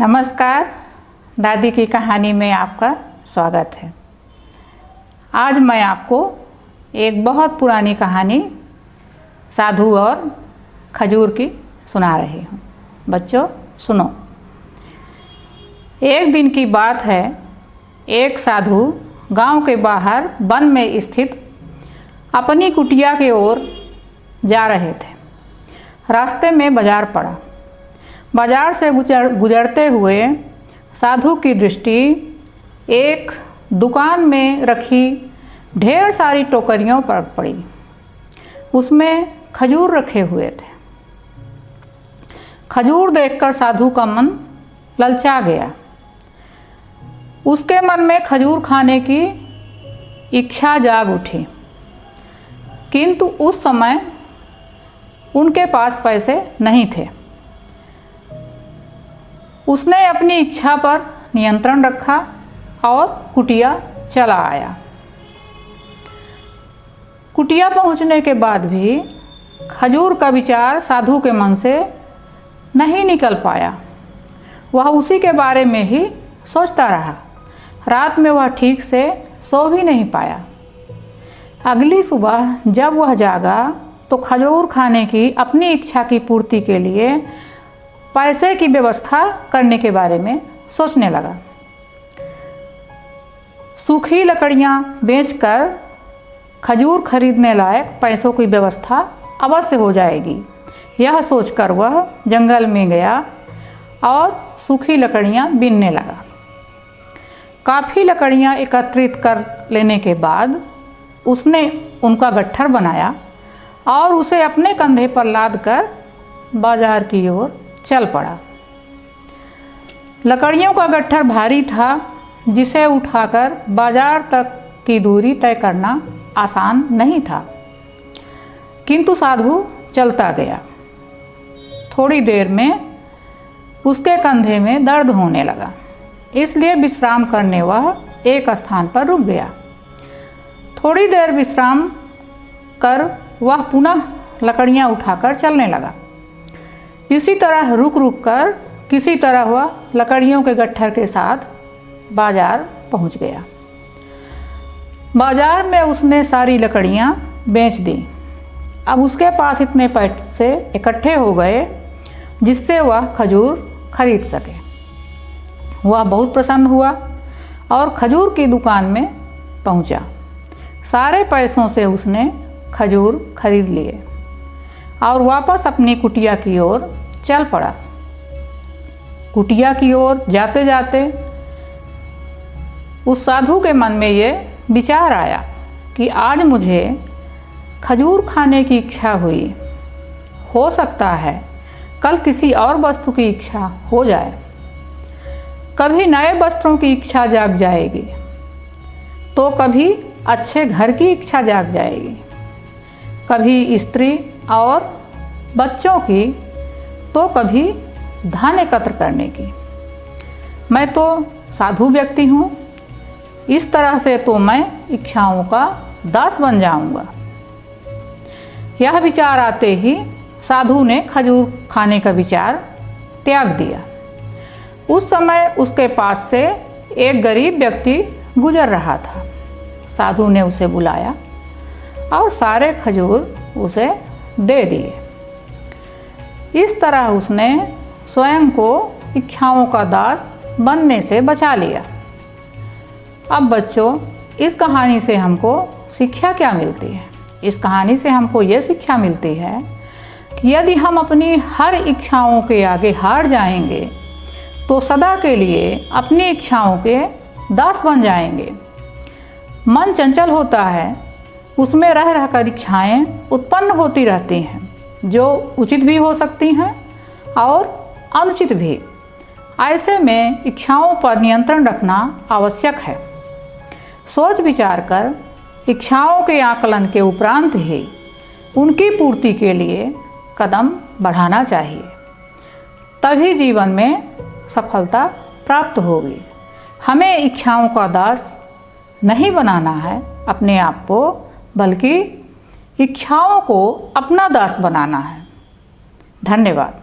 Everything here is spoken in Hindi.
नमस्कार, दादी की कहानी में आपका स्वागत है। आज मैं आपको एक बहुत पुरानी कहानी साधु और खजूर की सुना रही हूँ। बच्चों सुनो। एक दिन की बात है, एक साधु गांव के बाहर वन में स्थित अपनी कुटिया की ओर जा रहे थे। रास्ते में बाजार पड़ा। बाजार से गुजरते हुए साधु की दृष्टि एक दुकान में रखी ढेर सारी टोकरियों पर पड़ी। उसमें खजूर रखे हुए थे। खजूर देखकर साधु का मन ललचा गया। उसके मन में खजूर खाने की इच्छा जाग उठी, किंतु उस समय उनके पास पैसे नहीं थे। उसने अपनी इच्छा पर नियंत्रण रखा और कुटिया चला आया। कुटिया पहुंचने के बाद भी खजूर का विचार साधु के मन से नहीं निकल पाया। वह उसी के बारे में ही सोचता रहा। रात में वह ठीक से सो भी नहीं पाया। अगली सुबह जब वह जागा तो खजूर खाने की अपनी इच्छा की पूर्ति के लिए पैसे की व्यवस्था करने के बारे में सोचने लगा। सूखी लकड़ियां बेचकर खजूर खरीदने लायक पैसों की व्यवस्था अवश्य हो जाएगी। यह सोचकर वह जंगल में गया और सूखी लकड़ियां बीनने लगा। काफ़ी लकड़ियां एकत्रित कर लेने के बाद उसने उनका गट्ठर बनाया और उसे अपने कंधे पर लादकर बाजार की ओर चल पड़ा। लकड़ियों का गट्ठर भारी था, जिसे उठाकर बाजार तक की दूरी तय करना आसान नहीं था, किंतु साधु चलता गया। थोड़ी देर में उसके कंधे में दर्द होने लगा, इसलिए विश्राम करने वह एक स्थान पर रुक गया। थोड़ी देर विश्राम कर वह पुनः लकड़ियां उठाकर चलने लगा। इसी तरह रुक रुक कर किसी तरह वह लकड़ियों के गट्ठर के साथ बाजार पहुंच गया। बाजार में उसने सारी लकड़ियां बेच दी। अब उसके पास इतने पैसे इकट्ठे हो गए जिससे वह खजूर खरीद सके। वह बहुत प्रसन्न हुआ और खजूर की दुकान में पहुंचा। सारे पैसों से उसने खजूर खरीद लिए और वापस अपनी कुटिया की ओर चल पड़ा। कुटिया की ओर जाते जाते उस साधु के मन में ये विचार आया कि आज मुझे खजूर खाने की इच्छा हुई। हो सकता है कल किसी और वस्तु की इच्छा हो जाए। कभी नए वस्त्रों की इच्छा जाग जाएगी, तो कभी अच्छे घर की इच्छा जाग जाएगी, कभी स्त्री और बच्चों की, तो कभी धन एकत्र करने की। मैं तो साधु व्यक्ति हूँ, इस तरह से तो मैं इच्छाओं का दास बन जाऊंगा। यह विचार आते ही साधु ने खजूर खाने का विचार त्याग दिया। उस समय उसके पास से एक गरीब व्यक्ति गुजर रहा था। साधु ने उसे बुलाया और सारे खजूर उसे दे दिए। इस तरह उसने स्वयं को इच्छाओं का दास बनने से बचा लिया। अब बच्चों, इस कहानी से हमको शिक्षा क्या मिलती है? इस कहानी से हमको ये शिक्षा मिलती है कि यदि हम अपनी हर इच्छाओं के आगे हार जाएंगे तो सदा के लिए अपनी इच्छाओं के दास बन जाएंगे। मन चंचल होता है, उसमें रह रहकर इच्छाएं उत्पन्न होती रहती हैं, जो उचित भी हो सकती हैं और अनुचित भी। ऐसे में इच्छाओं पर नियंत्रण रखना आवश्यक है। सोच विचार कर इच्छाओं के आकलन के उपरांत ही उनकी पूर्ति के लिए कदम बढ़ाना चाहिए। तभी जीवन में सफलता प्राप्त होगी। हमें इच्छाओं का दास नहीं बनाना है अपने आप को, बल्कि इच्छाओं को अपना दास बनाना है। धन्यवाद।